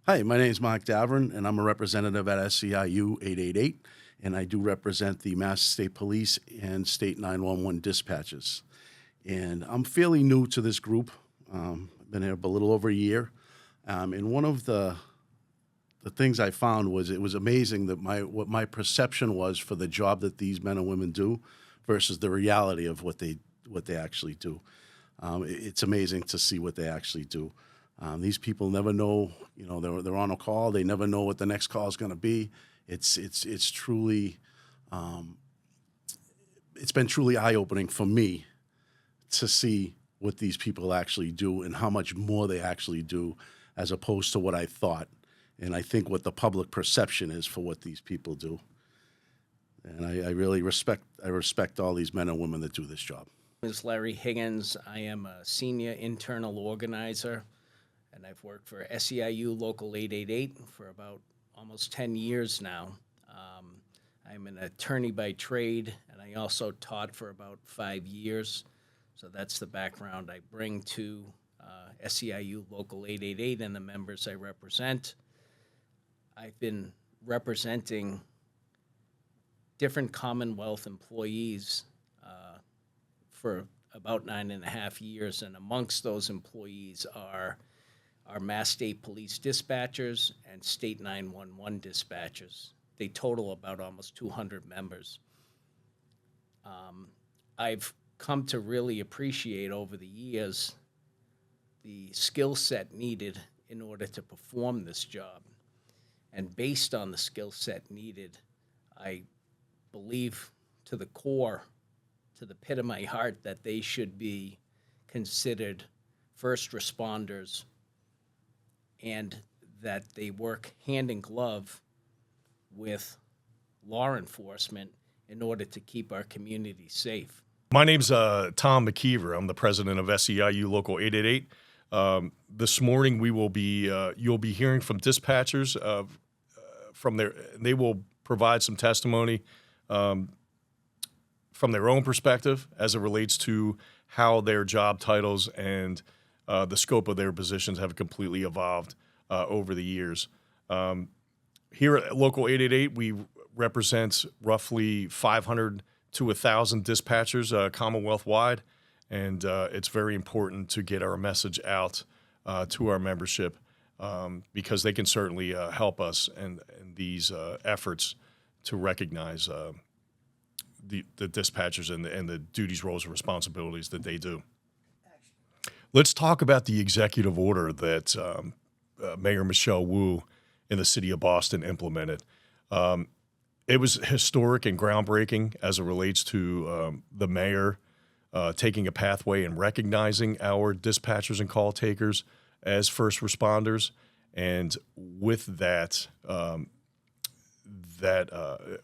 Hi, my name is Mark Davern, and I'm a representative at SEIU 888, and I do represent the Mass State Police and State 911 dispatches. And I'm fairly new to this group. I've been here a little over a year. And one of the things I found was it was amazing that what my perception was for the job that these men and women do versus the reality of what they actually do. It's amazing to see what they actually do. These people never know, they're on a call. They never know what the next call is going to be. It's truly, it's been truly eye-opening for me to see what these people actually do and how much more they actually do as opposed to what I thought. And I think what the public perception is for what these people do. And I really respect all these men and women that do this job. My name is Larry Higgins. I am a senior internal organizer, and I've worked for SEIU Local 888 for about almost 10 years now. I'm an attorney by trade, and I also taught for about 5 years. So that's the background I bring to SEIU Local 888 and the members I represent. I've been representing different Commonwealth employees for about 9.5 years, and amongst those employees are our Mass State Police dispatchers and State 911 dispatchers. They total about almost 200 members. I've come to really appreciate over the years the skill set needed in order to perform this job. And based on the skill set needed, I believe to the core, to the pit of my heart, that they should be considered first responders and that they work hand in glove with law enforcement in order to keep our community safe. My name's Tom McKeever. I'm the president of SEIU Local 888. This morning we will be you'll be hearing from dispatchers they will provide some testimony from their own perspective as it relates to how their job titles and the scope of their positions have completely evolved over the years. Here at Local 888, we represent roughly 500 to 1,000 dispatchers Commonwealth-wide, and it's very important to get our message out to our membership because they can certainly help us in these efforts to recognize the dispatchers and the duties, roles, and responsibilities that they do. Let's talk about the executive order that Mayor Michelle Wu in the city of Boston implemented. It was historic and groundbreaking as it relates to the mayor taking a pathway and recognizing our dispatchers and call takers as first responders. And with that,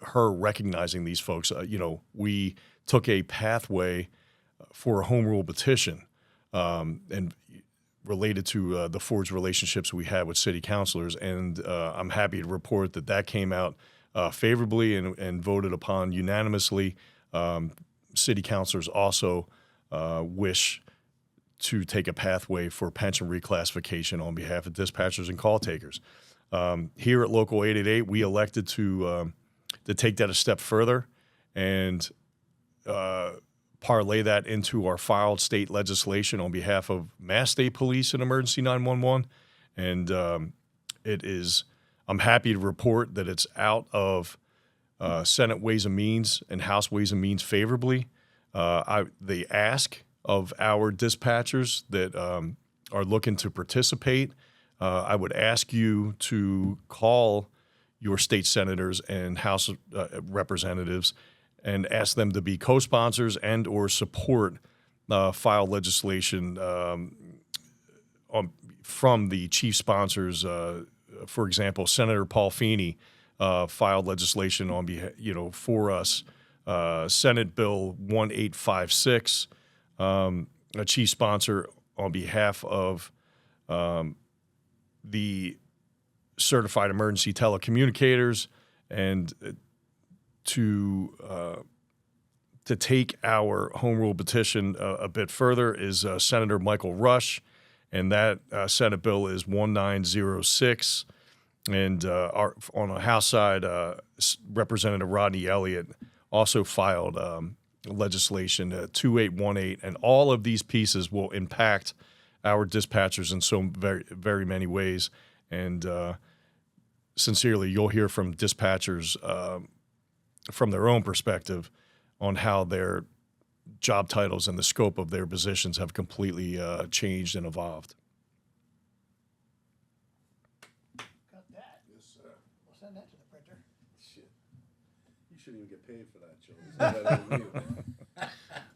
her recognizing these folks, we took a pathway for a home rule petition and related to the forged relationships we had with city councilors. And I'm happy to report that came out favorably and voted upon unanimously. City councilors also wish to take a pathway for pension reclassification on behalf of dispatchers and call takers. Here at Local 888, we elected to take that a step further and parlay that into our filed state legislation on behalf of Mass State Police and Emergency 911. And I'm happy to report that it's out of Senate Ways and Means and House Ways and Means favorably. They ask of our dispatchers that are looking to participate. I would ask you to call your state senators and House representatives and ask them to be co-sponsors and or support file legislation from the chief sponsors. For example, Senator Paul Feeney filed legislation on behalf, for us. Senate Bill 1856, a chief sponsor on behalf of the certified emergency telecommunicators, and to take our home rule petition a bit further is Senator Michael Rush and that Senate bill is 1906. And on the House side, Representative Rodney Elliott also filed legislation 2818, and all of these pieces will impact our dispatchers in so very, very many ways. And sincerely, you'll hear from dispatchers from their own perspective on how their job titles and the scope of their positions have completely changed and evolved. Got that? Yes, sir. We'll send that to the printer. Shit. You shouldn't even get paid for that, Joe. It's not that old.